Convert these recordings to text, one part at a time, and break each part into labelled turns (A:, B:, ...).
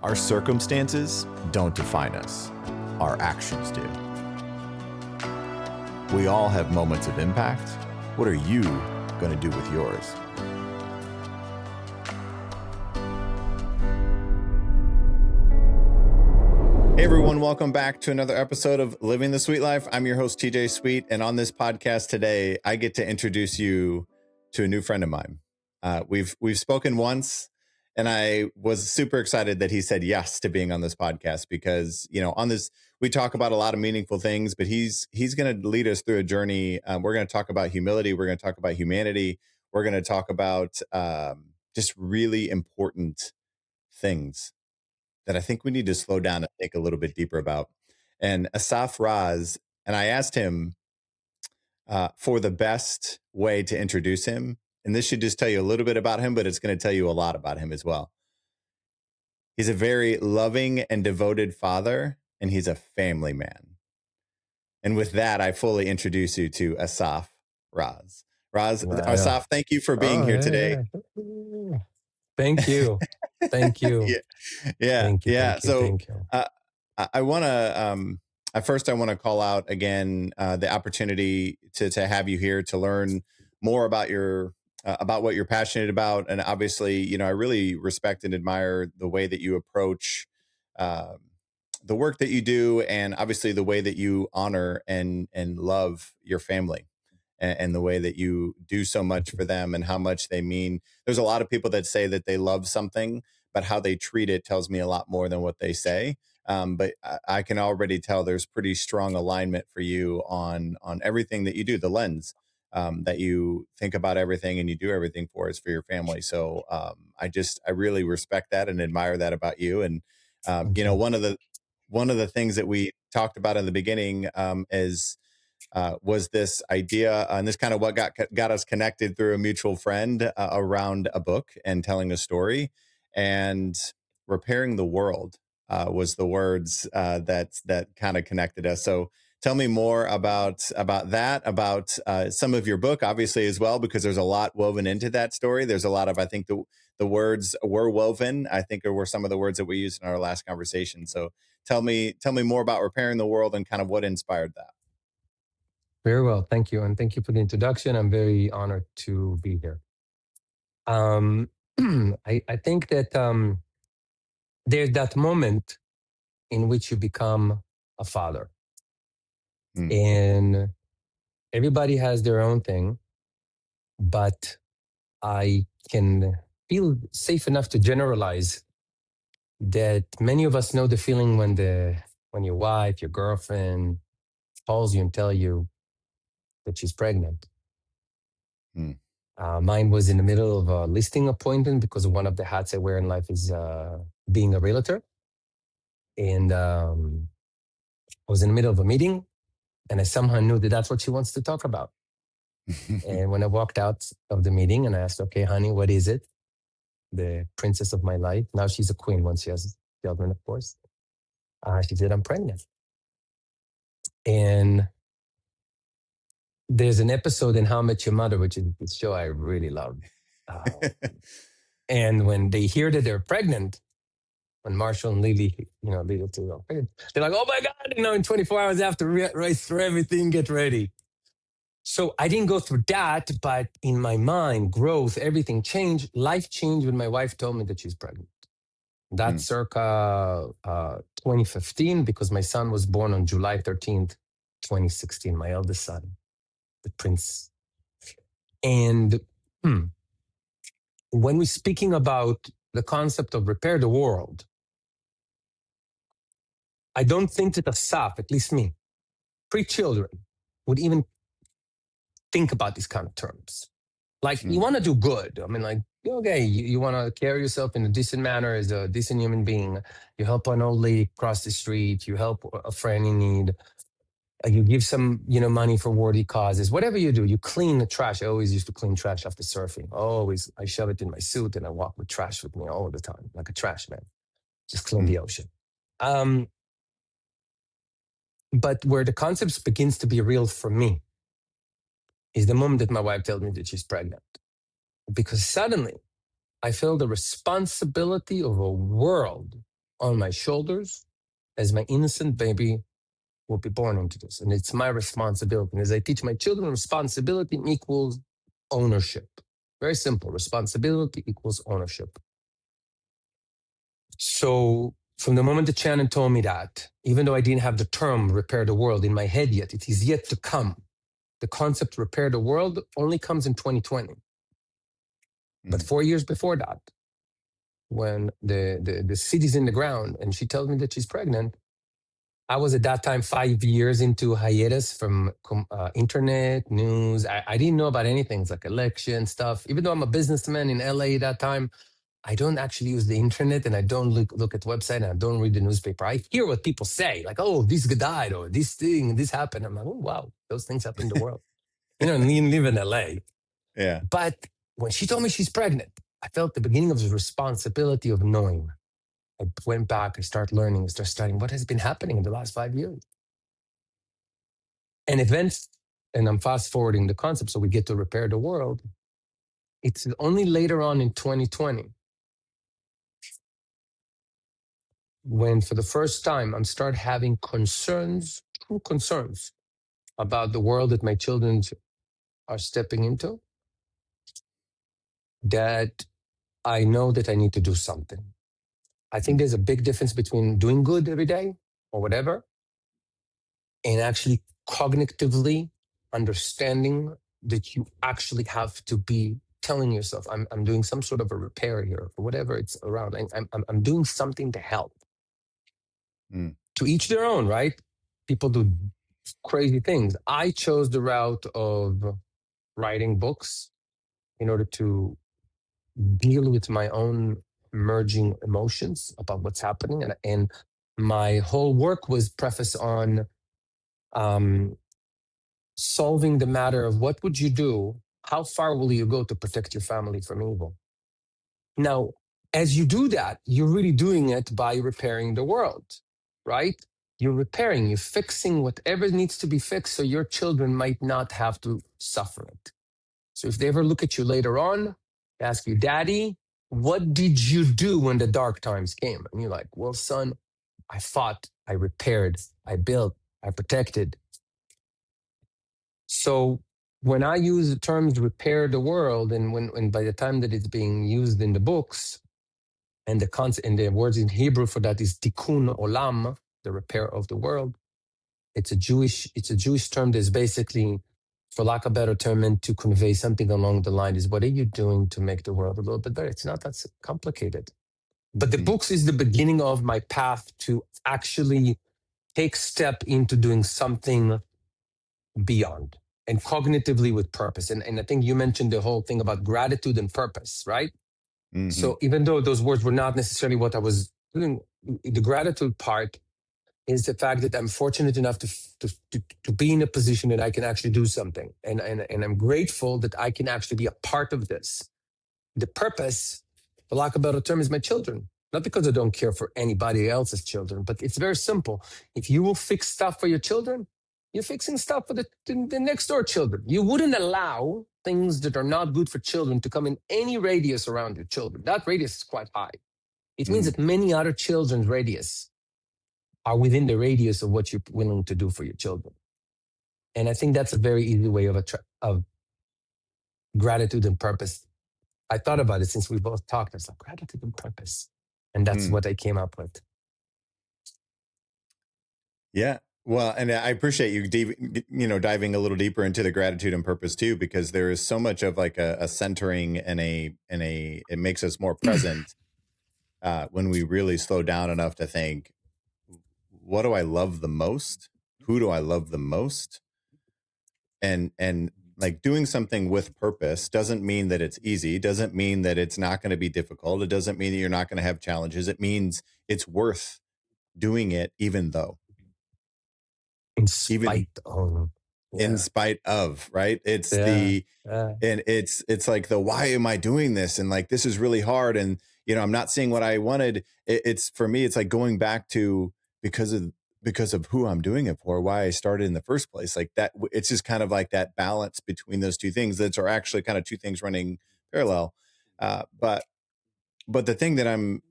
A: Our circumstances don't define us. Our actions do. We all have moments of impact. What are you going to do with yours? Hey everyone, welcome back to another episode of Living the Sweet Life. I'm your host, TJ Sweet, and on this podcast today, I get to introduce you to a new friend of mine. We've spoken once, and I was super excited that he said yes to being on this podcast because, you know, on this, we talk about a lot of meaningful things, but he's going to lead us through a journey. We're going to talk about humility. We're going to talk about humanity. We're going to talk about just really important things that I think we need to slow down and think a little bit deeper about. And Assaf Raz, and I asked him for the best way to introduce him. And this should just tell you a little bit about him, but it's going to tell you a lot about him as well. He's a very loving and devoted father, and he's a family man. And with that, I fully introduce you to Assaf Raz. Assaf, thank you for being here today.
B: Yeah. Thank you. Thank you.
A: Yeah.
B: Thank you.
A: I want to, first I want to call out again, the opportunity to have you here to learn more about about what you're passionate about. And obviously, you know, I really respect and admire the way that you approach, the work that you do, and obviously the way that you honor and love your family. And the way that you do so much for them and how much they mean. There's a lot of people that say that they love something, but how they treat it tells me a lot more than what they say. But I can already tell there's pretty strong alignment for you on everything that you do, the lens that you think about everything and you do everything for is for your family. So I really respect that and admire that about you. And you know, one of the things that we talked about in the beginning was this idea, and this kind of what got us connected through a mutual friend around a book and telling a story, and repairing the world was the words that kind of connected us. So tell me more about that, about some of your book, obviously, as well, because there's a lot woven into that story. There's a lot of, I think the words were woven, I think, were some of the words that we used in our last conversation. So tell me more about repairing the world and kind of what inspired that.
B: Very well. Thank you. And thank you for the introduction. I'm very honored to be here. I think that there's that moment in which you become a father. And everybody has their own thing, but I can feel safe enough to generalize that many of us know the feeling when your wife, your girlfriend calls you and tell you that she's pregnant. Mine was in the middle of a listing appointment because one of the hats I wear in life is being a realtor. And I was in the middle of a meeting and I somehow knew that that's what she wants to talk about. And when I walked out of the meeting and I asked, okay, honey, what is it? The princess of my life. Now she's a queen once she has children, of course. She said, I'm pregnant. And there's an episode in How I Met Your Mother, which is a show I really love. And when they hear that they're pregnant, when Marshall and Lily, Lily too, are pregnant, they're like, oh my God, in 24 hours after race through everything, get ready. So I didn't go through that, but in my mind, growth, everything changed. Life changed when my wife told me that she's pregnant. That's circa 2015, because my son was born on July 13th, 2016, my eldest son, the prince. And when we're speaking about the concept of repair the world, I don't think that Assaf, at least me, pre-children, would even think about these kind of terms. Like, you want to do good. I mean, like, okay, you want to carry yourself in a decent manner as a decent human being. You help an old lady cross the street. You help a friend in need. You give some, money for worthy causes. Whatever you do, you clean the trash. I always used to clean trash after surfing. Always, I shove it in my suit and I walk with trash with me all the time, like a trash man. Just clean the ocean. But where the concept begins to be real for me is the moment that my wife tells me that she's pregnant. Because suddenly I feel the responsibility of a world on my shoulders as my innocent baby will be born into this. And it's my responsibility. And as I teach my children, responsibility equals ownership. Very simple. Responsibility equals ownership. So from the moment that Shannon told me that, even though I didn't have the term repair the world in my head yet, it is yet to come. The concept repair the world only comes in 2020. But 4 years before that, when the seed is in the ground and she tells me that she's pregnant, I was at that time 5 years into hiatus from internet news. I didn't know about anything. It's like election stuff. Even though I'm a businessman in LA at that time, I don't actually use the internet and I don't look at the website and I don't read the newspaper. I hear what people say, like, oh, this guy died or this happened. I'm like, oh, wow, those things happen in the world. And you live in LA.
A: Yeah.
B: But when she told me she's pregnant, I felt the beginning of the responsibility of knowing. I went back, I started learning, I started studying what has been happening in the last 5 years. And events, and I'm fast forwarding the concept so we get to repair the world. It's only later on in 2020 when for the first time I'm start having concerns, true concerns about the world that my children are stepping into, that I know that I need to do something. I think there's a big difference between doing good every day or whatever and actually cognitively understanding that you actually have to be telling yourself, I'm doing some sort of a repair here or whatever it's around. I'm doing something to help. To each their own, right? People do crazy things. I chose the route of writing books in order to deal with my own merging emotions about what's happening. And my whole work was prefaced on solving the matter of what would you do? How far will you go to protect your family from evil? Now, as you do that, you're really doing it by repairing the world, right? You're repairing, you're fixing whatever needs to be fixed so your children might not have to suffer it. So if they ever look at you later on, they ask you, Daddy, what did you do when the dark times came? And you're like, well, son, I fought, I repaired, I built, I protected. So when I use the terms repair the world, and by the time that it's being used in the books, and the concept and the words in Hebrew for that is tikkun olam, the repair of the world. It's a Jewish term that's basically, for lack of a better term, meant to convey something along the line is what are you doing to make the world a little bit better? It's not that complicated. But the books is the beginning of my path to actually take step into doing something beyond and cognitively with purpose. And I think you mentioned the whole thing about gratitude and purpose, right?
A: Mm-hmm.
B: So even though those words were not necessarily what I was doing, the gratitude part is the fact that I'm fortunate enough to be in a position that I can actually do something. And I'm grateful that I can actually be a part of this. The purpose, for lack of a better term, is my children. Not because I don't care for anybody else's children, but it's very simple. If you will fix stuff for your children, you're fixing stuff for the next door children. You wouldn't allow things that are not good for children to come in any radius around your children. That radius is quite high. It means that many other children's radius are within the radius of what you're willing to do for your children. And I think that's a very easy way of gratitude and purpose. I thought about it since we both talked. I was like, gratitude and purpose. And that's what I came up with.
A: Yeah. Well, and I appreciate you, diving a little deeper into the gratitude and purpose too, because there is so much of like a centering and it makes us more present when we really slow down enough to think, what do I love the most? Who do I love the most? And like doing something with purpose doesn't mean that it's easy, doesn't mean that it's not going to be difficult. It doesn't mean that you're not going to have challenges. It means it's worth doing it, even though.
B: In spite of.
A: In spite of, right? It's
B: and
A: it's like the, why am I doing this? And like, this is really hard. And, I'm not seeing what I wanted. It's for me, it's like going back to because of who I'm doing it for, why I started in the first place. Like that, it's just kind of like that balance between those two things that are actually kind of two things running parallel. But the thing that I'm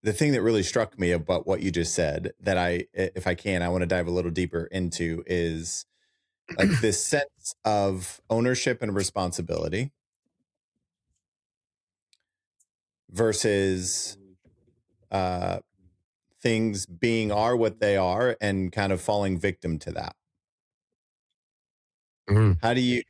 A: the thing that really struck me about what you just said that if I can, I want to dive a little deeper into is like this sense of ownership and responsibility versus uh, things being are what they are and kind of falling victim to that.
B: Mm.
A: How do you,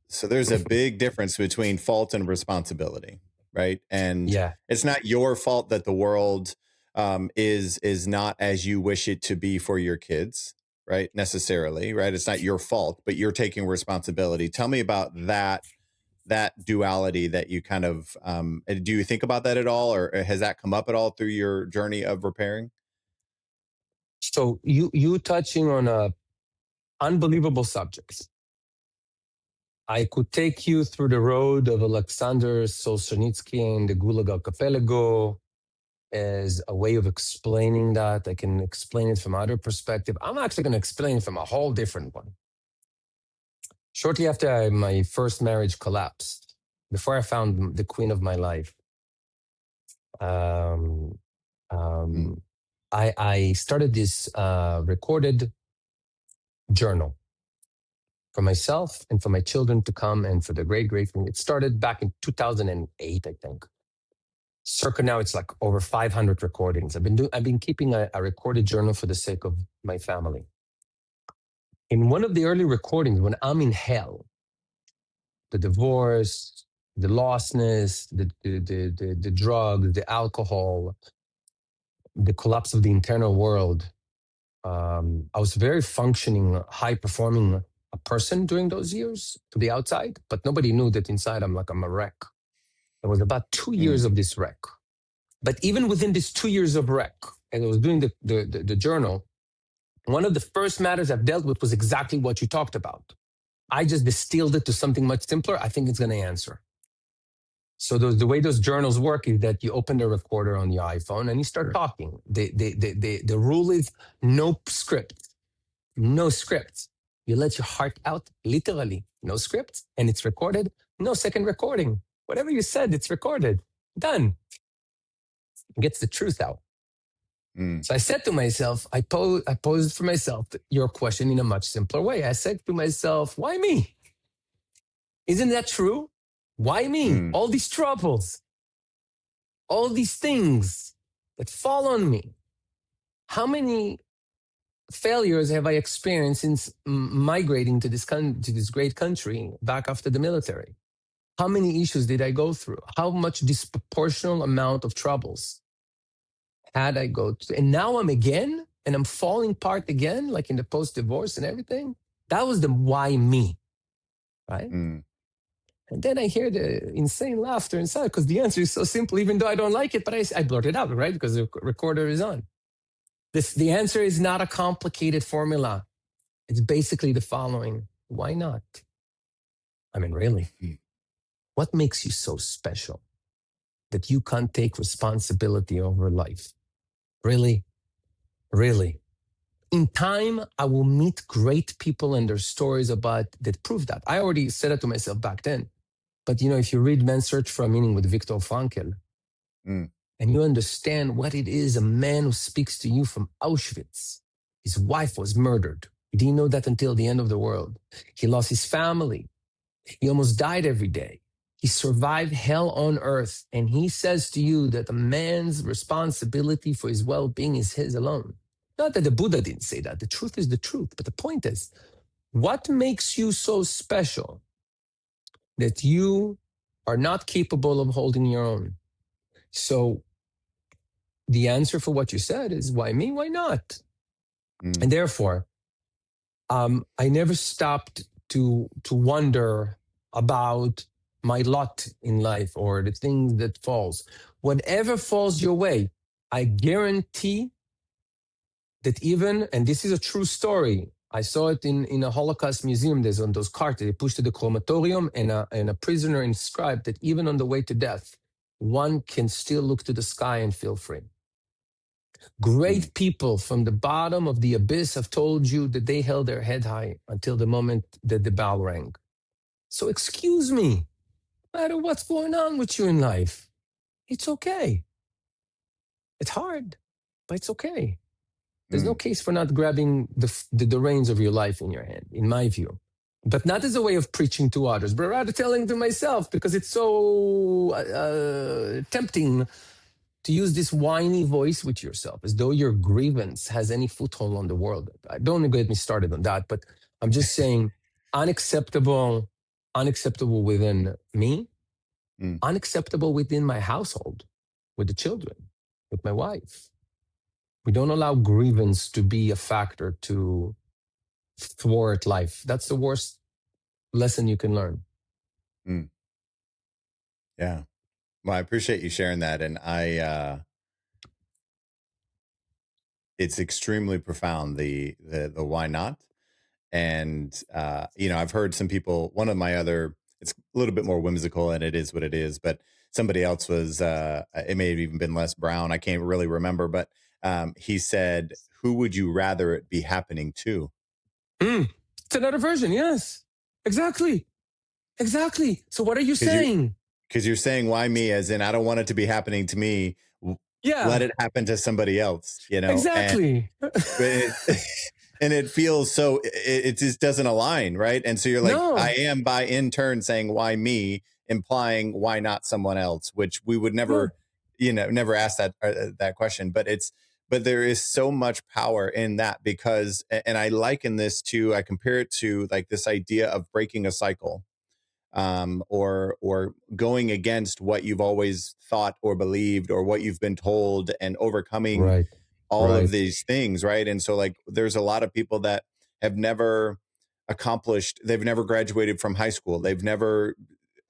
A: so there's a big difference between fault and responsibility, right? And
B: Yeah.
A: it's not your fault that the world is not as you wish it to be for your kids, right? Necessarily, right? It's not your fault, but you're taking responsibility. Tell me about that duality that you kind of do you think about that at all, or has that come up at all through your journey of repairing?
B: So you touching on a unbelievable subjects. I could take you through the road of Alexander Solzhenitsyn and the Gulag Archipelago as a way of explaining that. I can explain it from other perspective. I'm actually going to explain it from a whole different one. Shortly after my first marriage collapsed, before I found the queen of my life, um,
A: Mm,
B: um, I started this recorded journal for myself and for my children to come and for the great great. It started back in 2008, I think. Circa now, it's like over 500 recordings. I've been keeping a recorded journal for the sake of my family. In one of the early recordings, when I'm in hell, the divorce, the lostness, the drugs, the alcohol, the collapse of the internal world. I was very functioning, high performing a person during those years to the outside, but nobody knew that inside I'm a wreck. It was about 2 years
A: mm,
B: of this wreck. But even within these 2 years of wreck, as I was doing the journal, one of the first matters I've dealt with was exactly what you talked about. I just distilled it to something much simpler. I think it's going to answer. So the way those journals work is that you open the recorder on your iPhone and you start talking. The rule is no script, no script. You let your heart out, literally, no script, and it's recorded. No second recording. Whatever you said, it's recorded. Done. Gets the truth out.
A: mm,
B: So I said to myself, I posed for myself your question in a much simpler way. I said to myself, why me? Isn't that true? Why me?
A: mm,
B: All these troubles, all these things that fall on me. How many failures have I experienced since migrating to this great country back after the military? How many issues did I go through? How much disproportional amount of troubles had I go through? And now I'm again, and I'm falling apart again, like in the post-divorce and everything. That was the why me, right?
A: mm,
B: And then I hear the insane laughter inside because the answer is so simple, even though I don't like it, but I blurt it out, right? Because the recorder is on. The answer is not a complicated formula. It's basically the following. Why not? I mean, really,
A: mm,
B: what makes you so special that you can't take responsibility over life? Really, really. In time, I will meet great people and their stories about that prove that. I already said it to myself back then. But if you read Man's Search for a Meaning with Viktor Frankl,
A: mm,
B: and you understand what it is a man who speaks to you from Auschwitz. His wife was murdered. He didn't know that until the end of the world. He lost his family. He almost died every day. He survived hell on earth. And he says to you that a man's responsibility for his well being is his alone. Not that the Buddha didn't say that. The truth is the truth. But the point is, what makes you so special that you are not capable of holding your own? So the answer for what you said is why me? Why not?
A: mm,
B: And therefore, I never stopped to wonder about my lot in life or the things that falls. Whatever falls your way, I guarantee that even, and this is a true story, I saw it in a Holocaust museum. There's on those carts, they pushed to the crematorium, and a prisoner inscribed that even on the way to death, one can still look to the sky and feel free.
A: mm,
B: Great people from the bottom of the abyss have told you that they held their head high until the moment that the bell rang. So excuse me, no matter what's going on with you in life, it's okay. It's hard, but it's okay. There's no
A: Mm,
B: case for not grabbing the reins of your life in your hand, in my view. But not as a way of preaching to others, but rather telling to myself because it's so tempting to use this whiny voice with yourself as though your grievance has any foothold on the world. Don't get me started on that, but I'm just saying unacceptable, unacceptable within me,
A: mm,
B: unacceptable within my household, with the children, with my wife. We don't allow grievance to be a factor to thwart life. That's the worst lesson you can learn.
A: mm. Yeah. Well, I appreciate you sharing that. And it's extremely profound, the why not. And, I've heard some people, one of my other, it's a little bit more whimsical and it is what it is, but somebody else was, it may have even been Les Brown. I can't really remember, but he said, who would you rather it be happening to?
B: Mm. It's another version. Yes, exactly. Exactly. So what are you
A: Because you,
B: saying?
A: because you're saying why me, as in I don't want it to be happening to me. Let
B: Yeah,
A: it happen to somebody else, and
B: exactly.
A: but it, and it feels so it just doesn't align, right? And so you're like, I
B: No,
A: am by in turn saying why me, implying why not someone else, which we would
B: yeah,
A: never, never ask that question. But there is so much power in that because, and I liken this to, I compare it to like this idea of breaking a cycle, or going against what you've always thought or believed or what you've been told, and overcoming
B: right,
A: all of
B: right.
A: these things, right? And so like there's a lot of people that have never they've never graduated from high school, they've never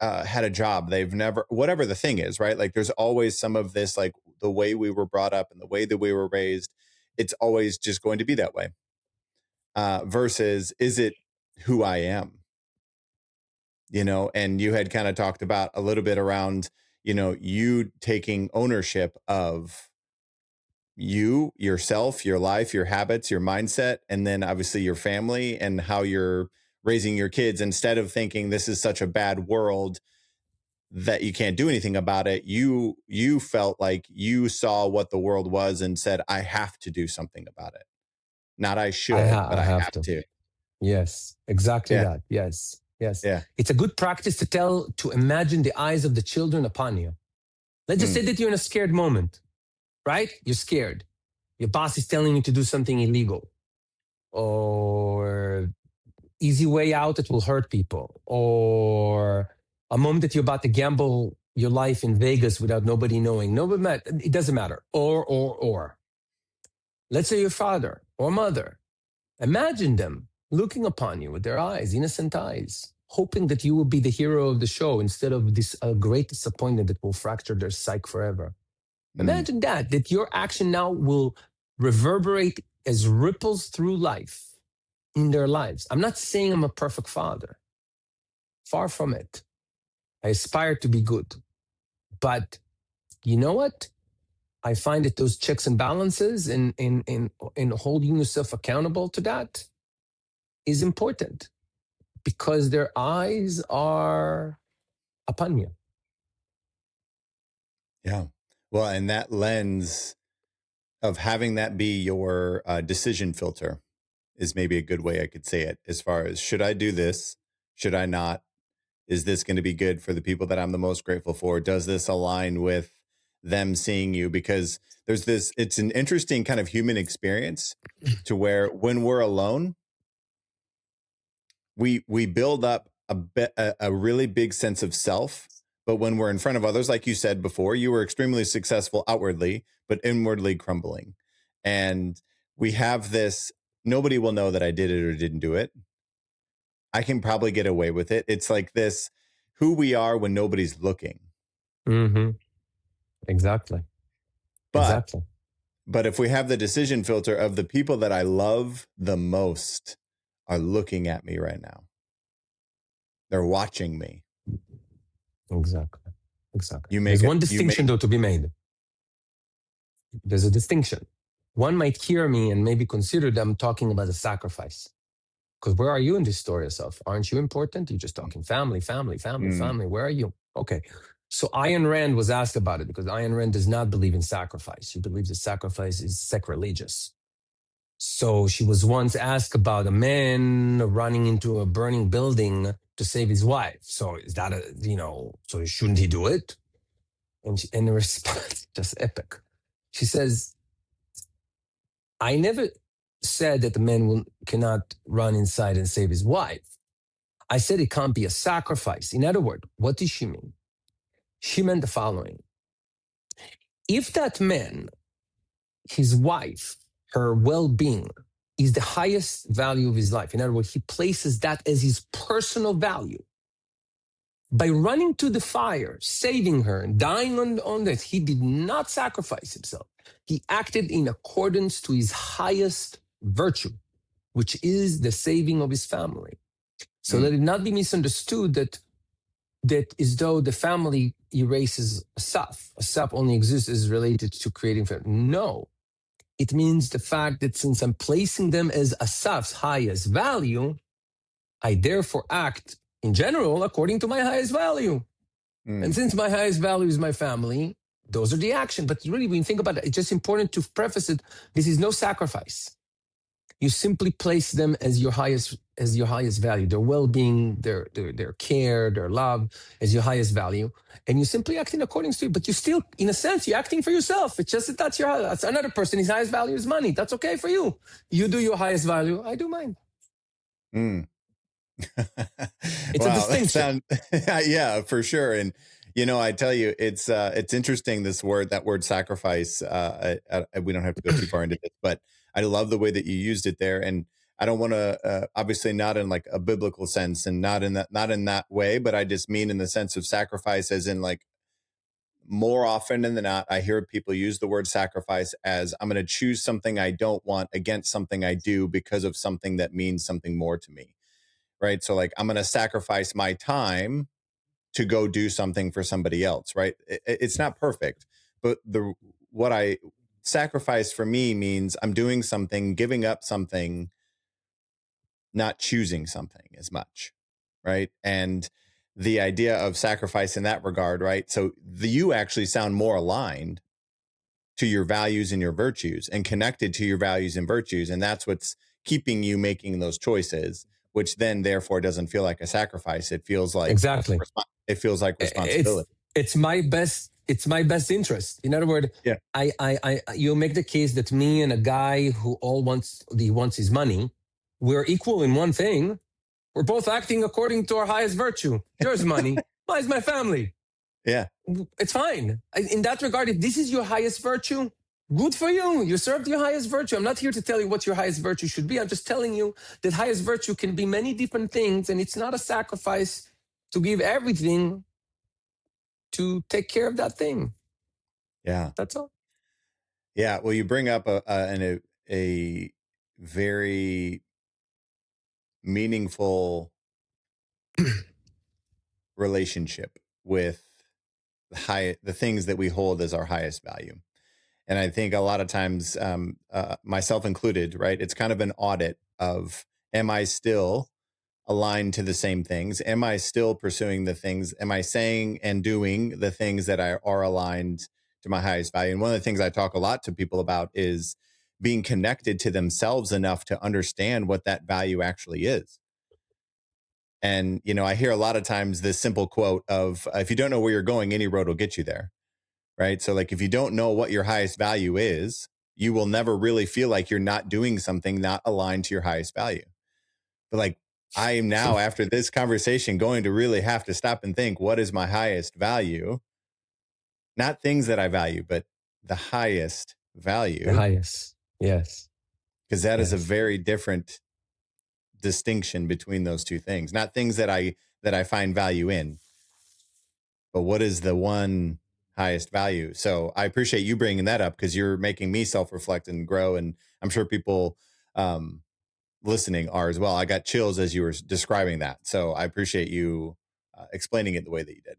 A: had a job, they've never, whatever the thing is, right? Like there's always some of this, like the way we were brought up and the way that we were raised, it's always just going to be that way. Versus, is it who I am? And you had kind of talked about a little bit around, you taking ownership of yourself, your life, your habits, your mindset, and then obviously your family and how you're raising your kids, instead of thinking this is such a bad world that you can't do anything about it. You felt like you saw what the world was and said, I have to do something about it. Not I should, but
B: I
A: I
B: have
A: have
B: to.
A: to.
B: Yes, exactly
A: Yeah.
B: that. Yes, yes.
A: Yeah.
B: It's a good practice to imagine the eyes of the children upon you. Let's just say
A: Mm,
B: that you're in a scared moment, right? You're scared. Your boss is telling you to do something illegal, or easy way out that will hurt people, or a moment that you're about to gamble your life in Vegas without nobody knowing. It doesn't matter. Or. Let's say your father or mother. Imagine them looking upon you with their eyes, innocent eyes, hoping that you will be the hero of the show instead of this great disappointment that will fracture their psyche forever.
A: mm,
B: Imagine that your action now will reverberate as ripples through life in their lives. I'm not saying I'm a perfect father. Far from it. I aspire to be good. But you know what? I find that those checks and balances in holding yourself accountable to that is important because their eyes are upon you.
A: yeah. Well, and that lens of having that be your decision filter is maybe a good way I could say it, as far as, should I do this? Should I not? Is this going to be good for the people that I'm the most grateful for? Does this align with them seeing you? Because it's an interesting kind of human experience, to where when we're alone, we build up a really big sense of self. But when we're in front of others, like you said before, you were extremely successful outwardly, but inwardly crumbling. And we have this, nobody will know that I did it or didn't do it. I can probably get away with it. It's like this, who we are when nobody's looking.
B: Mm-hmm. Exactly.
A: But
B: Exactly.
A: if we have the decision filter of, the people that I love the most are looking at me right now, they're watching me.
B: Exactly. Exactly.
A: You make
B: There's
A: it.
B: one
A: You
B: distinction,
A: make.
B: though, to be made. There's a distinction. One might hear me and maybe consider them talking about a sacrifice. Because where are you in this story yourself? Aren't you important? You're just talking family, family, family,
A: Mm,
B: family. Where are you? Okay. So Ayn Rand was asked about it because Ayn Rand does not believe in sacrifice. She believes that sacrifice is sacrilegious. So she was once asked about a man running into a burning building to save his wife. So is that so shouldn't he do it? And the response, just epic. She says, I never said that the man cannot run inside and save his wife. I said it can't be a sacrifice. In other words, what did she mean? She meant the following. If that man, his wife, her well-being is the highest value of his life, in other words, he places that as his personal value, by running to the fire, saving her, and dying on this, he did not sacrifice himself. He acted in accordance to his highest virtue, which is the saving of his family. So
A: Mm,
B: let it not be misunderstood that as though the family erases Assaf. Assaf only exists as related to creating family. No, it means the fact that since I'm placing them as Assaf's highest value, I therefore act in general according to my highest value. And
A: mm,
B: since my highest value is my family, those are the action. But really, when you think about it, it's just important to preface it. This is no sacrifice. You simply place them as your highest value, their well-being, their care, their love as your highest value, and you simply acting according to it. But you still, in a sense, you're acting for yourself. It's just that that's another person. His highest value is money. That's okay for you. You do your highest value. I do mine.
A: mm.
B: It's a
A: Wow, that
B: distinction.
A: sound yeah, for sure. And I tell you, it's interesting that word sacrifice. We don't have to go too far into this, but I love the way that you used it there. And I don't want to obviously not in like a biblical sense, and not in that way, but I just mean in the sense of sacrifice, as in like more often than not, I hear people use the word sacrifice as I'm going to choose something I don't want against something I do because of something that means something more to me, right? So like I'm going to sacrifice my time to go do something for somebody else, right? It's not perfect, but the what I sacrifice for me means I'm doing something, giving up something, not choosing something as much, right? And the idea of sacrifice in that regard, right? So you actually sound more aligned to your values and your virtues and connected to your values and virtues, and that's what's keeping you making those choices, which then therefore doesn't feel like a sacrifice. It feels like
B: Exactly. It's
A: responsibility.
B: it's my best interest. In other words,
A: Yeah.
B: I you make the case that me and a guy who wants his money, we're equal in one thing. We're both acting according to our highest virtue. Yours money, mine's my family.
A: Yeah.
B: It's fine. In that regard, if this is your highest virtue, good for you. You served your highest virtue. I'm not here to tell you what your highest virtue should be. I'm just telling you that highest virtue can be many different things, and it's not a sacrifice to give everything to take care of that thing.
A: Yeah.
B: That's all.
A: Yeah. Well, you bring up a very meaningful relationship with the things that we hold as our highest value. And I think a lot of times, myself included, right? It's kind of an audit of, am I still aligned to the same things? Am I still pursuing the things? Am I saying and doing the things that are aligned to my highest value? And one of the things I talk a lot to people about is being connected to themselves enough to understand what that value actually is. And, I hear a lot of times this simple quote of, if you don't know where you're going, any road will get you there. Right. So, like, if you don't know what your highest value is, you will never really feel like you're not doing something not aligned to your highest value. But, like, I am now, after this conversation, going to really have to stop and think, what is my highest value? Not things that I value, but the highest
B: The
A: value,
B: highest. Yes.
A: because that is a
B: Yes.
A: very different distinction between those two things. Not things that I find value in, but what is the one highest value? So I appreciate you bringing that up, because you're making me self-reflect and grow. And I'm sure people um, listening are as well. I got chills as you were describing that. So I appreciate you explaining it the way that you did.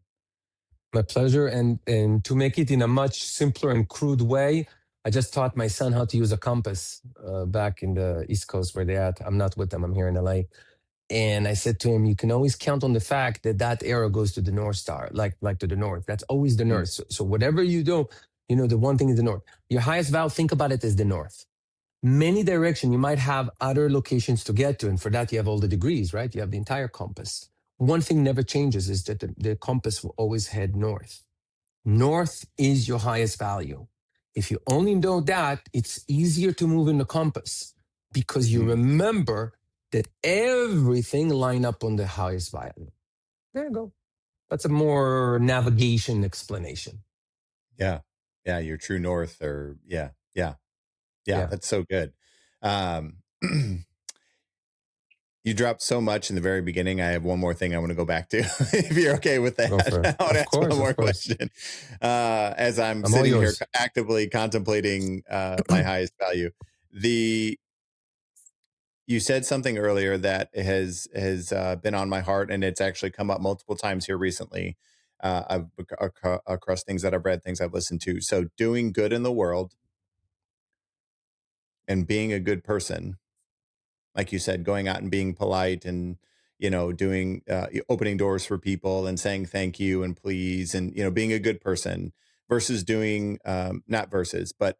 B: My pleasure. And to make it in a much simpler and crude way, I just taught my son how to use a compass back in the East Coast where they're at. I'm not with them. I'm here in LA. And I said to him, you can always count on the fact that that arrow goes to the North Star, like to the North. That's always the
A: Mm,
B: North. So whatever you do, the one thing is the North. Your highest value, think about it as the North. Many direction, you might have other locations to get to. And for that, you have all the degrees, right? You have the entire compass. One thing never changes is that the compass will always head north. North is your highest value. If you only know that, it's easier to move in the compass because you
A: mm.
B: remember that everything line up on the highest value. There you go. That's a more navigation explanation.
A: Yeah. Yeah. Your true north, or yeah. Yeah. Yeah.
B: Yeah,
A: That's so good. Um, you dropped so much in the very beginning. I have one more thing I want to go back to, if you're okay with
B: go for it.
A: that. I want to
B: Of
A: ask one
B: course, of
A: more
B: course.
A: question. As I'm
B: I'm all
A: sitting here
B: yours.
A: actively contemplating my highest value, the you said something earlier that has been on my heart, and it's actually come up multiple times here recently. Across things that I've read, things I've listened to. So, doing good in the world and being a good person, like you said, going out and being polite, and doing opening doors for people and saying thank you and please, and being a good person, versus doing not versus, but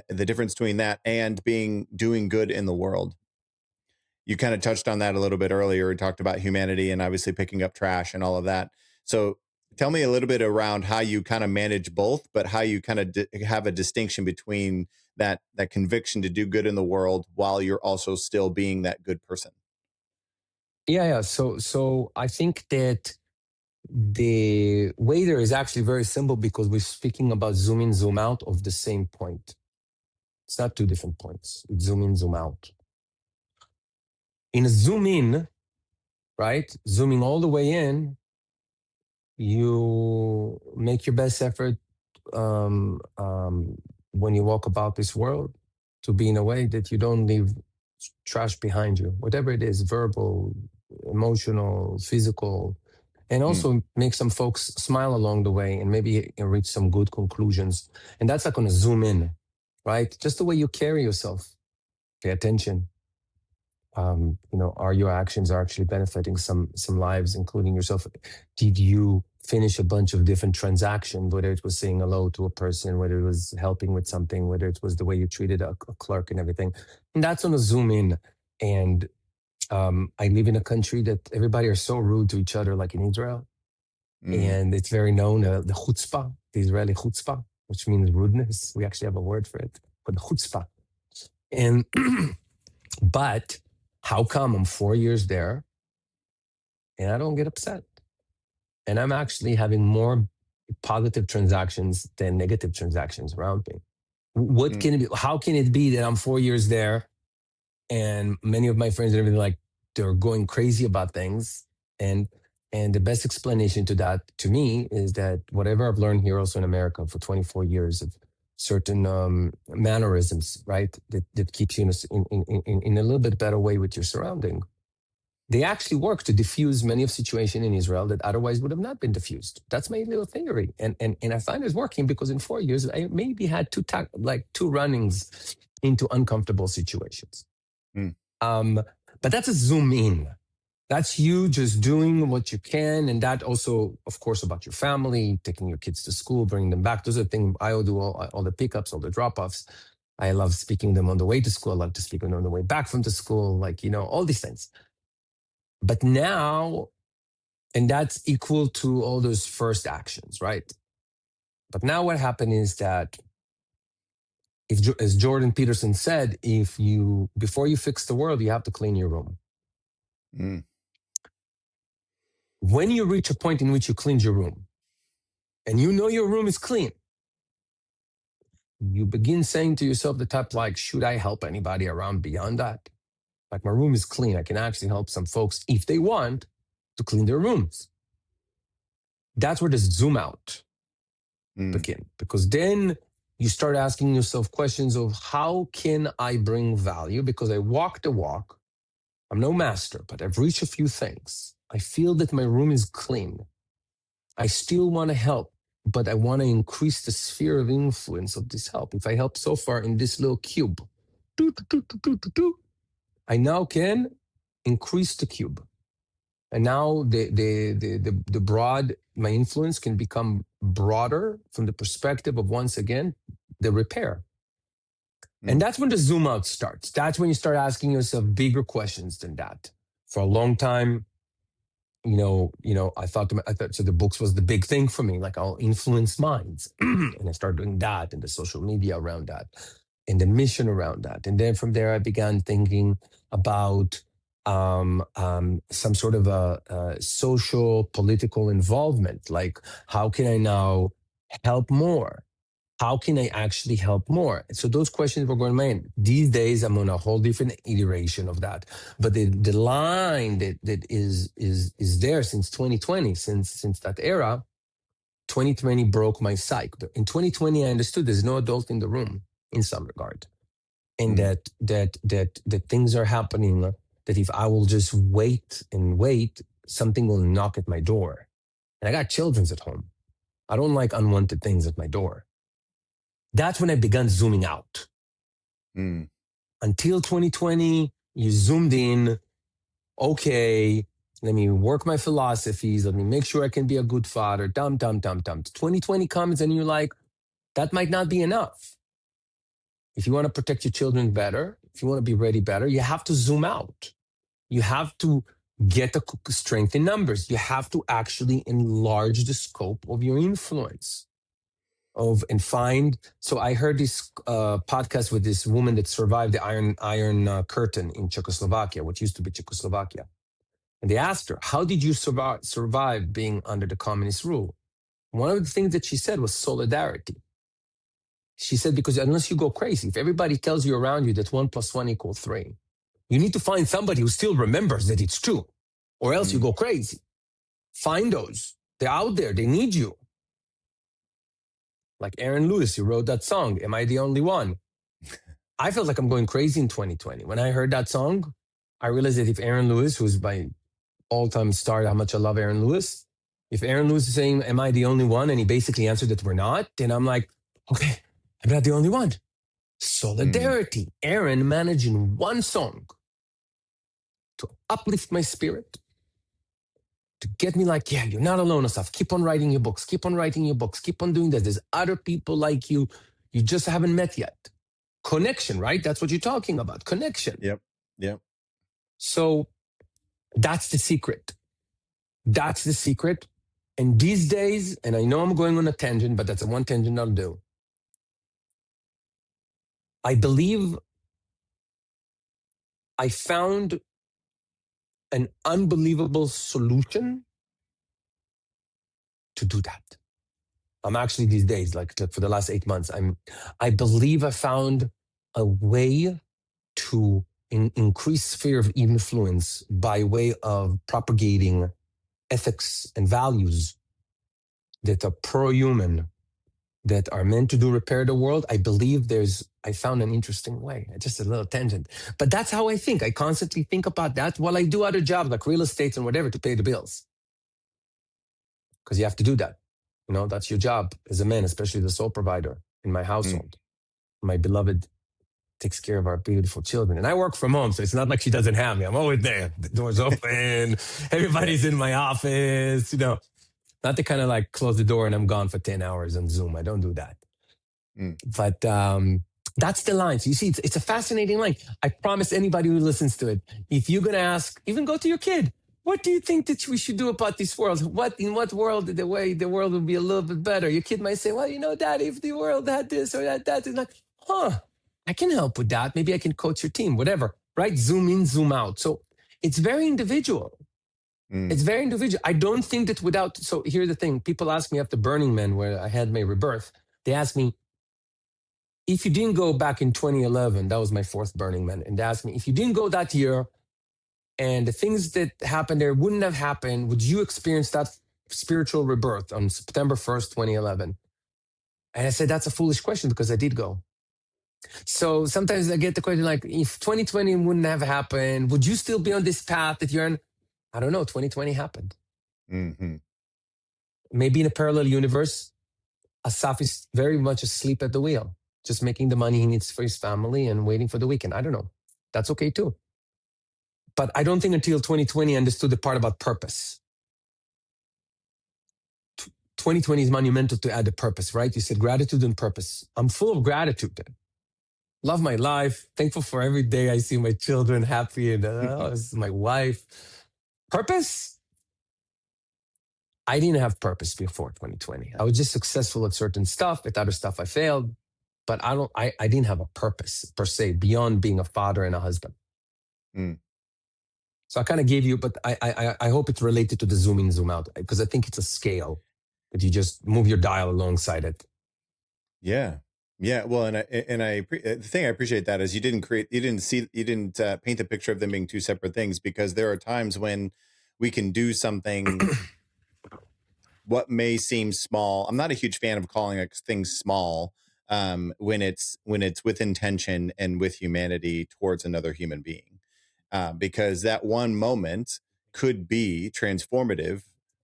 A: the difference between that and doing good in the world. You kind of touched on that a little bit earlier and talked about humanity and obviously picking up trash and all of that. So tell me a little bit around how you kind of manage both, but how you kind of have a distinction between that conviction to do good in the world while you're also still being that good person.
B: Yeah. So I think that the way there is actually very simple because we're speaking about zoom in, zoom out of the same point. It's not two different points. It's zoom in, zoom out. In a zoom in, right? Zooming all the way in, you make your best effort um, um, when you walk about this world to be in a way that you don't leave trash behind you, whatever it is, verbal, emotional, physical, and
A: Mm,
B: also make some folks smile along the way and maybe reach some good conclusions. And that's like going to zoom in, right? Just the way you carry yourself. Pay attention. Are your actions are actually benefiting some lives, including yourself? Did you finish a bunch of different transactions, whether it was saying hello to a person, whether it was helping with something, whether it was the way you treated a clerk and everything? And that's on a zoom in. And I live in a country that everybody are so rude to each other, like in Israel.
A: mm,
B: And it's very known, the chutzpah, the Israeli chutzpah, which means rudeness. We actually have a word for it, but chutzpah. And but how come I'm 4 years there and I don't get upset? And I'm actually having more positive transactions than negative transactions around me. What
A: mm,
B: can it be? How can it be that I'm 4 years there and many of my friends and everything, like, they're going crazy about things? And the best explanation to that, to me, is that whatever I've learned here also in America for 24 years of certain mannerisms, right, that keeps you in a little bit better way with your surrounding. They actually work to diffuse many of situation in Israel that otherwise would have not been diffused. That's my little theory, and I find it's working because in 4 years I maybe had two runnings into uncomfortable situations.
A: mm,
B: Um, but that's a zoom in. That's you just doing what you can, and that also, of course, about your family, taking your kids to school, bringing them back. Those are things I'll do, all the pickups, all the drop offs. I love speaking them on the way to school. I love to speak them on the way back from the school, all these things. But now, and that's equal to all those first actions, right? But now what happened is that, as Jordan Peterson said, if you before you fix the world, you have to clean your room.
A: mm,
B: When you reach a point in which you cleaned your room and you know your room is clean, you begin saying to yourself the type like, should I help anybody around beyond that? Like, my room is clean. I can actually help some folks if they want to clean their rooms. That's where the zoom out
A: mm,
B: begin, because then you start asking yourself questions of, how can I bring value? Because I walk the walk. I'm no master, but I've reached a few things. I feel that my room is clean. I still want to help, but I want to increase the sphere of influence of this help. If I help so far in this little cube, I now can increased the cube. And now the broad, my influence can become broader from the perspective of, once again, the repair. And that's when the zoom out starts. That's when you start asking yourself bigger questions than that. For a long time, I thought so the books was the big thing for me. Like, I'll influence minds, and I started doing that, and the social media around that, and the mission around that. And then from there, I began thinking about some sort of a social political involvement. Like, how can I now help more? How can I actually help more? So those questions were going to mind. These days, I'm on a whole different iteration of that. But the line that is there since 2020, since that era, 2020 broke my psyche. In 2020, I understood there's no adult in the room in some regard, and that things are happening. That if I will just wait and wait, something will knock at my door. And I got children at home. I don't like unwanted things at my door. That's when I began zooming out. Until 2020, you zoomed in. Okay, let me work my philosophies. Let me make sure I can be a good father. 2020 comes and you're like, that might not be enough. If you want to protect your children better, if you want to be ready better, you have to zoom out. You have to get the strength in numbers. You have to actually enlarge the scope of your influence. So I heard this podcast with this woman that survived the Iron Curtain in Czechoslovakia, what used to be Czechoslovakia. And they asked her, how did you survive being under the communist rule? One of the things that she said was solidarity. She said, because unless you go crazy, if everybody tells you around you that 1 + 1 = 3, you need to find somebody who still remembers that it's true, or else you go crazy. Find those. They're out there. They need you. Like Aaron Lewis, who wrote that song, Am I the Only One? I felt like I'm going crazy in 2020. When I heard that song, I realized that if Aaron Lewis, who's my all-time star, how much I love Aaron Lewis, if Aaron Lewis is saying, am I the only one? And he basically answered that we're not, then I'm like, okay, I'm not the only one. Solidarity. Aaron managed in one song to uplift my spirit, to get me like, yeah, you're not alone, Assaf. Keep on writing your books. Keep on writing your books. Keep on doing this. There's other people like you. You just haven't met yet. Connection, right? That's what you're talking about. Connection.
A: Yep.
B: So that's the secret. That's the secret. And these days, and I know I'm going on a tangent, but that's the one tangent I'll do. I believe I found an unbelievable solution to do that. I'm actually these days, like for the last 8 months, I believe I found a way to increase sphere of influence by way of propagating ethics and values that are pro-human, that are meant to repair the world. I believe I found an interesting way. Just a little tangent. But that's how I think. I constantly think about that while I do other jobs like real estate and whatever to pay the bills. Because you have to do that. That's your job as a man, especially the sole provider in my household. My beloved takes care of our beautiful children. And I work from home, so it's not like she doesn't have me. I'm always there. The door's open. Everybody's in my office, Not to kind of like close the door and I'm gone for 10 hours on Zoom. I don't do that. But that's the line. So you see, it's a fascinating line. I promise anybody who listens to it, if you're going to ask, even go to your kid, what do you think that we should do about this world? In what world, the way the world would be a little bit better? Your kid might say, well, Daddy, if the world had this or that is like, I can help with that. Maybe I can coach your team, whatever, right? Zoom in, zoom out. So it's very individual. It's very individual. I don't think that so here's the thing. People ask me after Burning Man, where I had my rebirth, they asked me, if you didn't go back in 2011, that was my fourth Burning Man, and they asked me, if you didn't go that year and the things that happened there wouldn't have happened, would you experience that spiritual rebirth on September 1st, 2011? And I said, that's a foolish question because I did go. So sometimes I get the question like, if 2020 wouldn't have happened, would you still be on this path that you're on? I don't know. 2020 happened. Maybe in a parallel universe, Assaf is very much asleep at the wheel, just making the money he needs for his family and waiting for the weekend. I don't know. That's okay too. But I don't think until 2020 I understood the part about purpose. 2020 is monumental to add the purpose, right? You said gratitude and purpose. I'm full of gratitude. Love my life. Thankful for every day I see my children happy and this is my wife. Purpose? I didn't have purpose before 2020. I was just successful at certain stuff. At other stuff, I failed. But I didn't have a purpose per se beyond being a father and a husband.
A: Mm.
B: So I kind of gave you, but I hope it's related to the zoom in, zoom out, because I think it's a scale that you just move your dial alongside it.
A: Yeah. Yeah. Well, the thing I appreciate that is you didn't paint the picture of them being two separate things, because there are times when we can do something what may seem small. I'm not a huge fan of calling things small when it's with intention and with humanity towards another human being, because that one moment could be transformative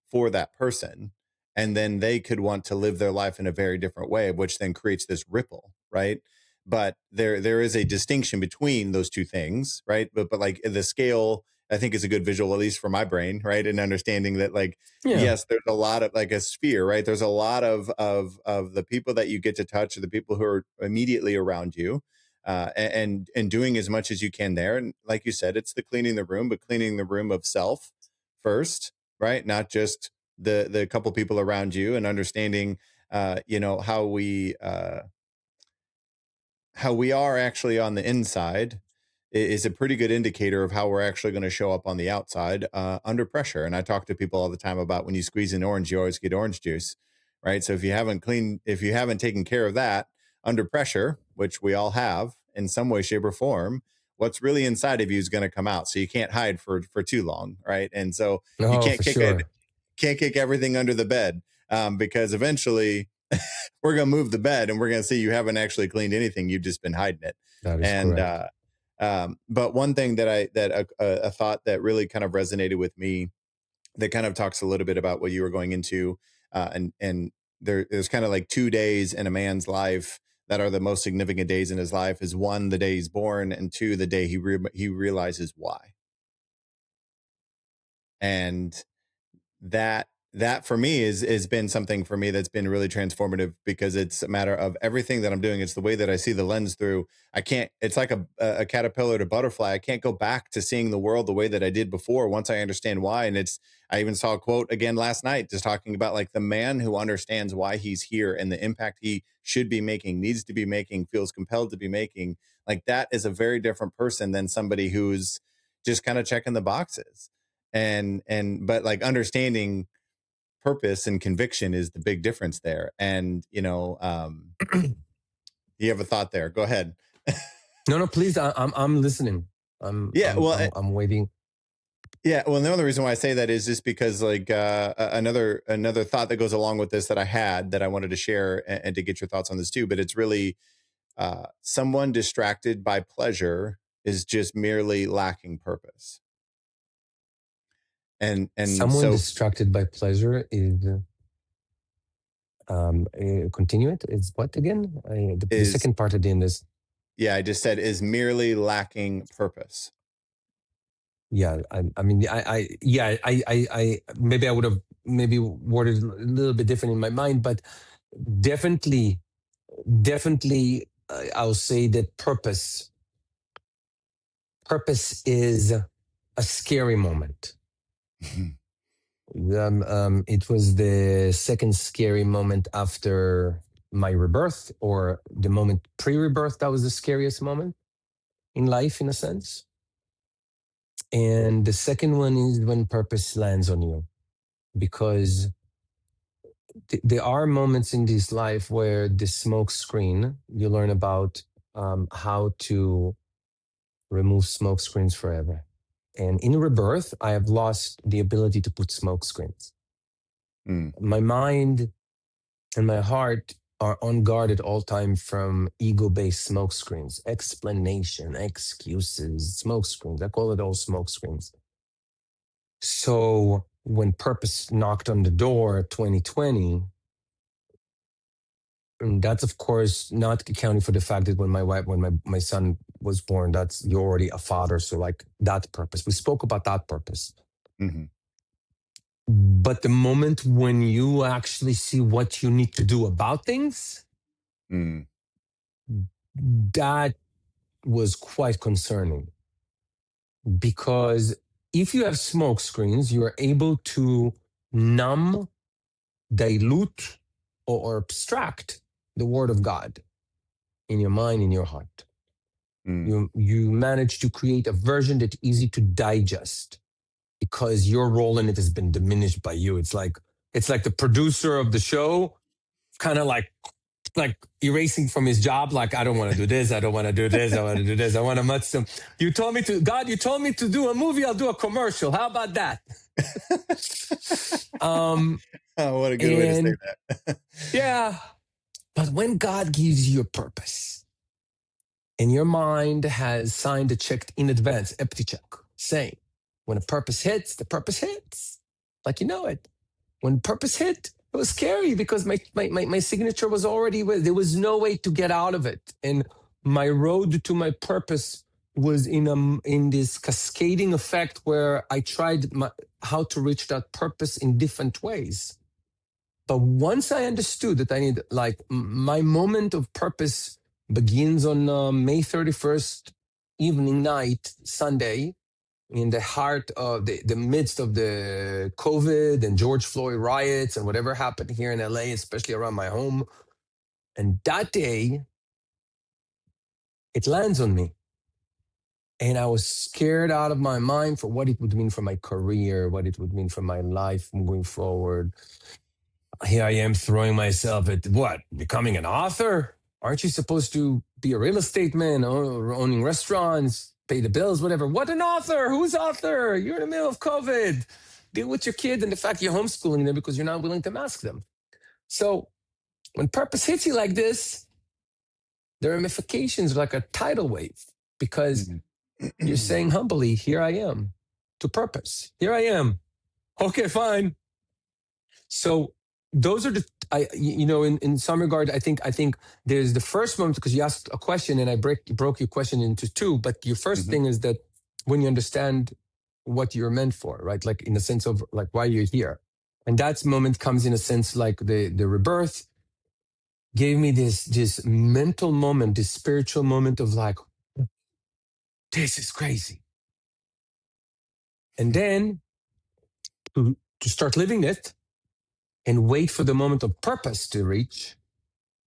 A: for that person, and then they could want to live their life in a very different way, which then creates this ripple, right? But there is a distinction between those two things, right? But like the scale, I think, is a good visual, at least for my brain, right? And understanding that, like,
B: Yeah.
A: yes, there's a lot of, like, a sphere, right? There's a lot of the people that you get to touch, or the people who are immediately around you, and doing as much as you can there. And like you said, it's the cleaning the room, but cleaning the room of self first, right? Not just the couple people around you, and understanding, how we are actually on the inside is a pretty good indicator of how we're actually going to show up on the outside under pressure. And I talk to people all the time about, when you squeeze an orange, you always get orange juice, right? So if you haven't taken care of that under pressure, which we all have in some way, shape, or form, what's really inside of you is going to come out. So you can't hide for too long, right? And so you
B: No, for sure.
A: can't kick everything under the bed, because eventually we're going to move the bed and we're going to see you haven't actually cleaned anything. You've just been hiding it.
B: That is
A: And,
B: correct.
A: but one thing a thought that really kind of resonated with me, that kind of talks a little bit about what you were going into, and there's kind of like 2 days in a man's life that are the most significant days in his life, is one, the day he's born, and two, the day he realizes why. And that for me has been something for me that's been really transformative, because it's a matter of everything that I'm doing. It's the way that I see the lens through. I can't, it's like a caterpillar to butterfly. I can't go back to seeing the world the way that I did before once I understand why. And I even saw a quote again last night, just talking about, like, the man who understands why he's here and the impact he should be making, needs to be making, feels compelled to be making. Like, that is a very different person than somebody who's just kind of checking the boxes. But, like, understanding purpose and conviction is the big difference there. And, you have a thought there. Go ahead.
B: No, no, please. I'm listening. I'm
A: Yeah.
B: I'm
A: Well,
B: I'm I'm waiting.
A: yeah. Well, the other reason why I say that is just because, like, another thought that goes along with this that I had, that I wanted to share, and to get your thoughts on this too. But it's really, someone distracted by pleasure is just merely lacking purpose. And
B: Someone
A: so,
B: distracted by pleasure is continue it. It's what again? The
A: is
B: second part at the end is
A: yeah, I just said, is merely lacking purpose.
B: yeah. I mean yeah. I maybe I would have maybe worded it a little bit different in my mind, but definitely definitely I'll say that purpose is a scary moment. It was the second scary moment after my rebirth, or the moment pre-rebirth. That was the scariest moment in life, in a sense. And the second one is when purpose lands on you, because there are moments in this life where the smoke screen, you learn about how to remove smoke screens forever. And in rebirth, I have lost the ability to put smoke screens.
A: Mm,
B: My mind and my heart are on guard at all time from ego-based smoke screens, explanation, excuses, smoke screens. I call it all smoke screens. So when purpose knocked on the door 2020, and that's of course not accounting for the fact that when my son was born, that's you're already a father. So like that purpose. We spoke about that purpose.
A: Mm-hmm.
B: But the moment when you actually see what you need to do about things,
A: Mm.
B: that was quite concerning. Because if you have smoke screens, you are able to numb, dilute, or abstract the word of God in your mind, in your heart.
A: Mm.
B: You manage to create a version that's easy to digest because your role in it has been diminished by you. It's like the producer of the show, kind of like erasing from his job. Like, I don't want to do this. I don't want to do this. I want to do this. I want to match them. You told me to, God, you told me to do a movie. I'll do a commercial. How about that? Um,
A: Oh, what a good way to say
B: and
A: that.
B: yeah, but when God gives you a purpose and your mind has signed a check in advance, empty check, saying, when a purpose hits, the purpose hits. Like, you know it. When purpose hit, it was scary because my signature was already with. There was no way to get out of it. And my road to my purpose was in this cascading effect where I tried how to reach that purpose in different ways. But once I understood that I need, like, my moment of purpose begins on May 31st, evening, night, Sunday, in the heart of the midst of the COVID and George Floyd riots and whatever happened here in LA, especially around my home. And that day, it lands on me. And I was scared out of my mind for what it would mean for my career, what it would mean for my life moving forward. Here I am throwing myself at what? Becoming an author? Aren't you supposed to be a real estate man, or owning restaurants, pay the bills, whatever? What an author? Who's author? You're in the middle of COVID. Deal with your kid and the fact you're homeschooling them because you're not willing to mask them. So when purpose hits you like this, the ramifications are like a tidal wave because you're
A: Mhm.
B: saying humbly, here I am to purpose. Here I am. Okay, fine. So those are in some regard, I think there's the first moment because you asked a question and I broke your question into two. But your first
A: Mhm.
B: thing is that when you understand what you're meant for, right? Like in the sense of like why you're here, and that moment comes in a sense like the rebirth gave me this mental moment, this spiritual moment of like, this is crazy, and then to start living it and wait for the moment of purpose to reach.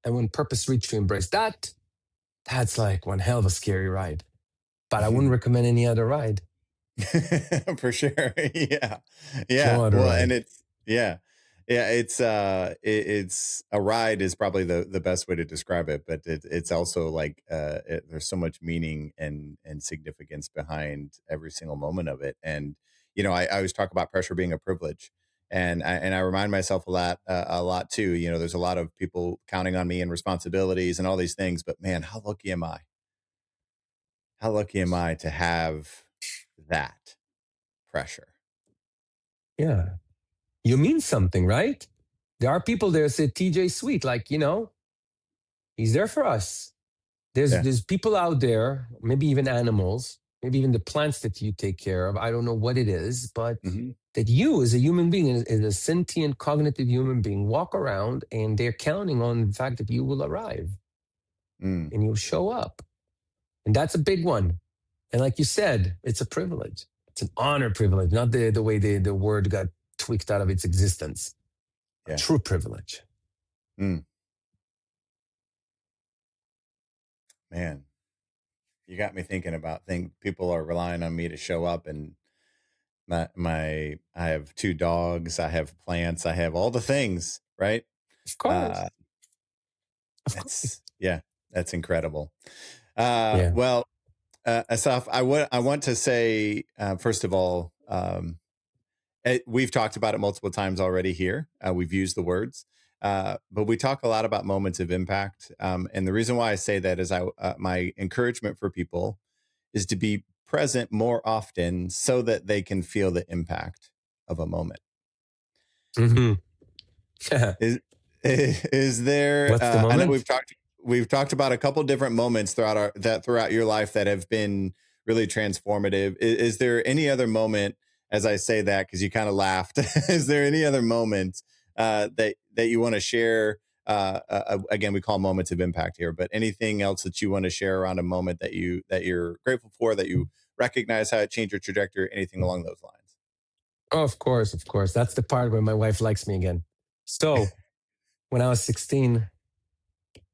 B: And when purpose reach to embrace that, that's like one hell of a scary ride. But I wouldn't recommend any other ride.
A: For sure. Yeah.
B: No
A: Yeah.
B: other
A: Well, and
B: ride.
A: it's yeah. Yeah, it's a ride is probably the best way to describe it, but it's also like there's so much meaning and significance behind every single moment of it. And I always talk about pressure being a privilege. And I remind myself a lot too. There's a lot of people counting on me and responsibilities and all these things, but man, how lucky am I? How lucky am I to have that pressure?
B: Yeah. You mean something, right? There are people there that say TJ Sweet, like, he's there for us. There's
A: Yeah.
B: there's people out there, maybe even animals, maybe even the plants that you take care of. I don't know what it is, but
A: Mhm.
B: that you as a human being, as a sentient cognitive human being, walk around and they're counting on the fact that you will arrive
A: Mm.
B: and you'll show up. And that's a big one. And like you said, it's a privilege. It's an honor privilege, not the way the word got tweaked out of its existence. A
A: Yeah.
B: true privilege.
A: Mm. Man, you got me thinking about things. People are relying on me to show up, and I have 2 dogs, I have plants, I have all the things, right?
B: Of course.
A: Uh,
B: Of course.
A: that's yeah, that's incredible.
B: Yeah.
A: Well, Asaf, I want to say, first of all, we've talked about it multiple times already here. We've used the words, but we talk a lot about moments of impact. And the reason why I say that is my encouragement for people is to be present more often so that they can feel the impact of a moment.
B: Hmm.
A: Is is there?
B: What's the
A: I know we've
B: moment?
A: talked. we've talked about a couple different moments throughout your life that have been really transformative. Is there any other moment, as I say that because you kind of laughed, is there any other moment that you want to share? Again, we call moments of impact here, but anything else that you want to share around a moment that you're grateful for, that you recognize how it changed your trajectory, anything along those lines?
B: Oh, of course, of course. That's the part where my wife likes me again. So when I was 16,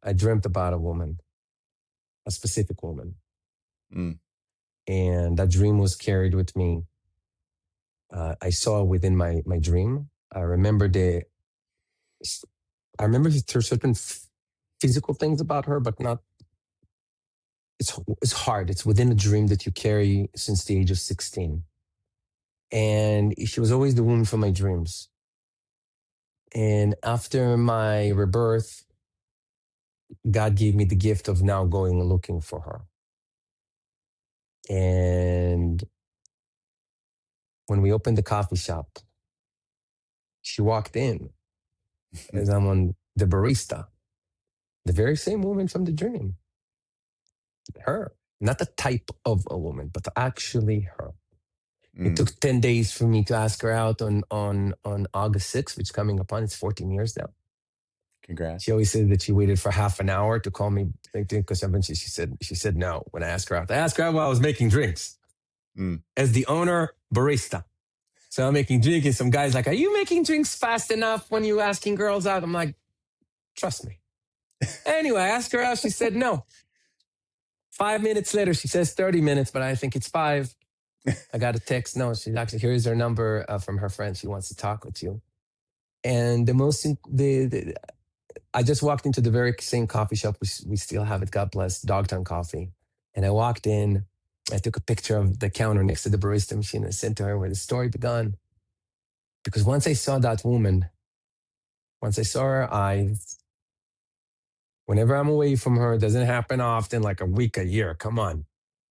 B: I dreamt about a woman, a specific woman.
A: Mm,
B: And that dream was carried with me. I saw within my dream. I remember I remember certain physical things about her, but not. It's hard. It's within a dream that you carry since the age of 16. And she was always the woman from my dreams. And after my rebirth, God gave me the gift of now going and looking for her. And when we opened the coffee shop, she walked in as I'm on the barista, the very same woman from the dream, her, not the type of a woman, but actually her. It
A: mm,
B: took 10 days for me to ask her out on August 6th, which is coming upon, it's 14 years now. She
A: congrats.
B: always said that she waited for half an hour to call me because she said no when I asked her out. I asked her out while I was making drinks
A: Mm.
B: as the owner barista. So I'm making drinks, and some guys like, "Are you making drinks fast enough when you asking girls out?" I'm like, "Trust me." Anyway, I asked her out. She said no. 5 minutes later, she says 30 minutes, but I think it's five. I got a text. No, she actually, here's her number from her friend. She wants to talk with you. And I just walked into the very same coffee shop. We still have it, God bless, Dogtown Coffee. And I walked in. I took a picture of the counter next to the barista machine and sent to her where the story began. Because once I saw that woman, once I saw her eyes, whenever I'm away from her, it doesn't happen often, like a week, a year. Come on.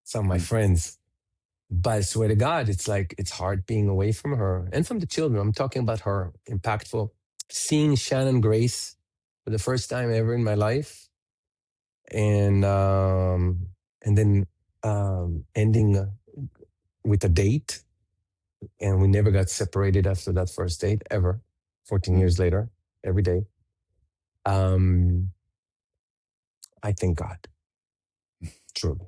B: Some of my
A: Mm.
B: friends. But I swear to God, it's like it's hard being away from her and from the children. I'm talking about her, impactful. Seeing Shannon Grace for the first time ever in my life, and then ending with a date, and we never got separated after that first date ever. 14
A: Mm.
B: years later, every day. Um, I thank God, truly.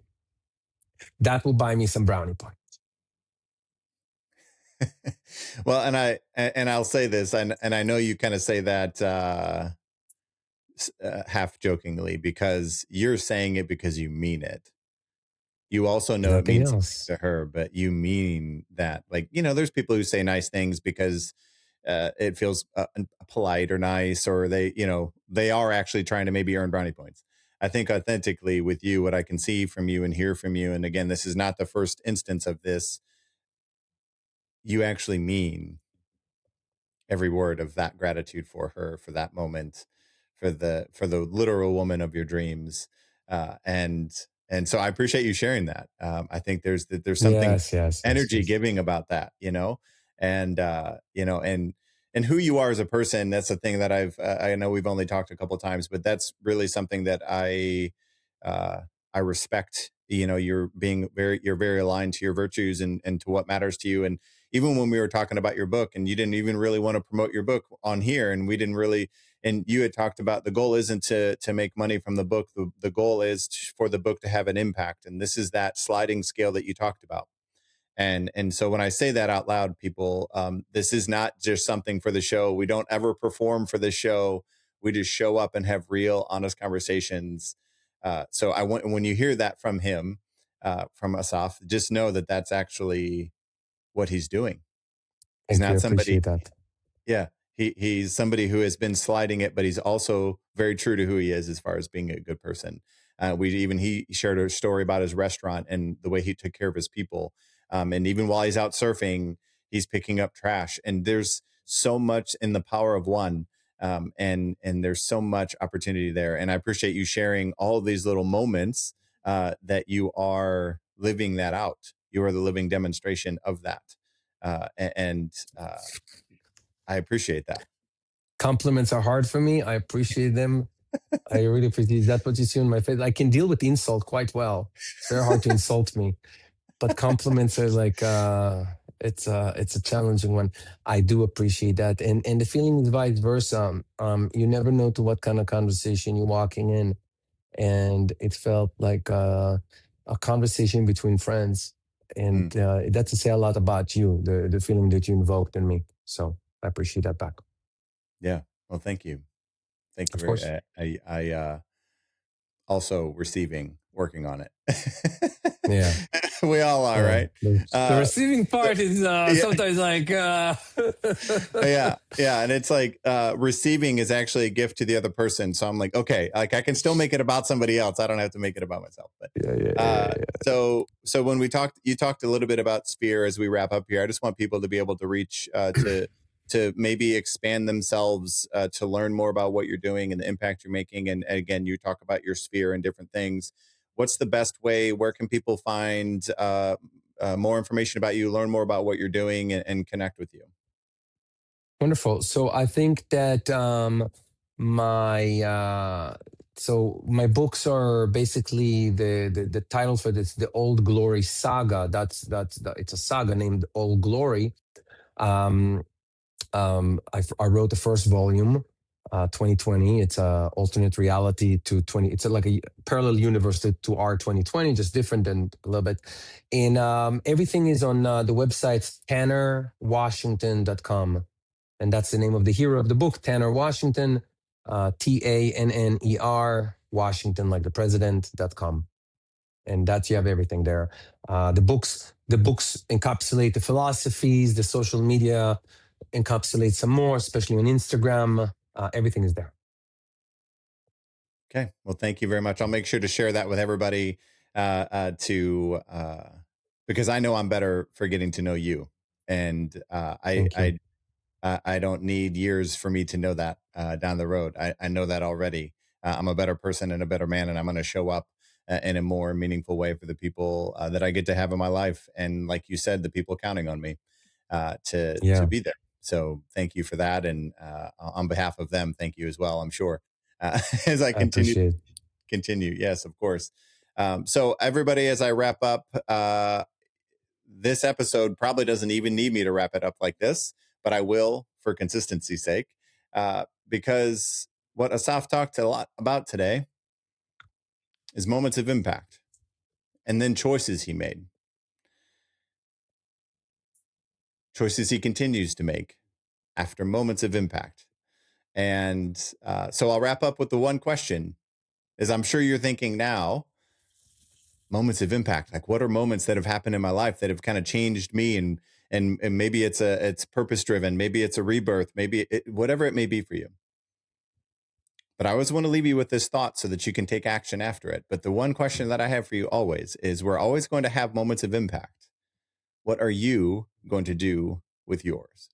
B: That will buy me some brownie points.
A: Well, and I'll say this, and I know you kind of say that half jokingly because you're saying it because you mean it. You also know it
B: Nothing
A: means something
B: else.
A: to her, but you mean that. Like, there's people who say nice things because it feels polite or nice, or they are actually trying to maybe earn brownie points. I think authentically with you, what I can see from you and hear from you, and again, this is not the first instance of this. You actually mean every word of that gratitude for her, for that moment, for the literal woman of your dreams. And so I appreciate you sharing that. I think there's something
B: Yes, yes, yes,
A: energy
B: yes.
A: giving about that, and who you are as a person. That's the thing that I know we've only talked a couple times, but that's really something that uh, I respect. You're very aligned to your virtues and to what matters to you. And even when we were talking about your book, and you didn't even really want to promote your book on here, and we didn't really, and you had talked about the goal isn't to make money from the book. The goal is for the book to have an impact. And this is that sliding scale that you talked about. And so when I say that out loud, people, this is not just something for the show. We don't ever perform for the show. We just show up and have real, honest conversations. So I want, when you hear that from him, from Asaf, just know that that's actually what he's doing. He's
B: Thank you. I
A: not somebody,
B: appreciate that.
A: yeah, he's somebody who has been sliding it, but he's also very true to who he is as far as being a good person. He shared a story about his restaurant and the way he took care of his people. And even while he's out surfing, he's picking up trash. And there's so much in the power of one. And there's so much opportunity there. And I appreciate you sharing all of these little moments that you are living that out. You are the living demonstration of that. And I appreciate that.
B: Compliments are hard for me. I appreciate them. I really appreciate that. What you see on my face. I can deal with insult quite well. It's very hard to insult me, but compliments are like it's a challenging one. I do appreciate that, and the feeling is vice versa. You never know to what kind of conversation you're walking in, and it felt like a conversation between friends, and
A: Mm,
B: that's to say a lot about you. The feeling that you invoked in me. So I appreciate that back.
A: yeah. Well, thank you. Thank you
B: Of
A: very.
B: course.
A: Also receiving, working on it.
B: Yeah.
A: We all are,
B: Yeah.
A: right?
B: The
A: Uh,
B: receiving
A: the,
B: part is
A: yeah,
B: sometimes like
A: yeah, yeah, and it's like receiving is actually a gift to the other person. So I'm like, okay, like I can still make it about somebody else. I don't have to make it about myself. But
B: yeah, yeah, yeah, yeah.
A: so when we talked, you talked a little bit about Sphere as we wrap up here. I just want people to be able to reach to maybe expand themselves to learn more about what you're doing and the impact you're making. And again, you talk about your sphere and different things. What's the best way? Where can people find more information about you, learn more about what you're doing, and connect with you?
B: Wonderful. So I think that my my books are basically the title for this, the Old Glory Saga. It's a saga named Old Glory. Um, I wrote the first volume, 2020. It's a alternate reality to 20. It's like a parallel universe to our 2020, just different and a little bit. And everything is on the website tannerwashington.com, and that's the name of the hero of the book, Tanner Washington, Tanner Washington, like the president.com. And that's, you have everything there. The books encapsulate the philosophies, the social media encapsulate some more, especially on Instagram. Everything is there.
A: Okay. Well, thank you very much. I'll make sure to share that with everybody to because I know I'm better for getting to know you, and
B: Thank you.
A: I don't need years for me to know that down the road. I know that already. I'm a better person and a better man, and I'm going to show up in a more meaningful way for the people that I get to have in my life, and like you said, the people counting on me to
B: Yeah,
A: be there. So thank you for that, and on behalf of them, thank you as well. I'm sure as I
B: I
A: continue
B: appreciate it.
A: continue. Yes, of course. So everybody, as I wrap up, this episode probably doesn't even need me to wrap it up like this, but I will for consistency's sake, because what Assaf talked a lot about today is moments of impact and then choices he made, choices he continues to make after moments of impact. And so I'll wrap up with the one question is I'm sure you're thinking now, moments of impact, like what are moments that have happened in my life that have kind of changed me, and maybe it's purpose driven, maybe it's a rebirth, maybe whatever it may be for you. But I always want to leave you with this thought so that you can take action after it. But the one question that I have for you always is we're always going to have moments of impact. What are you going to do with yours?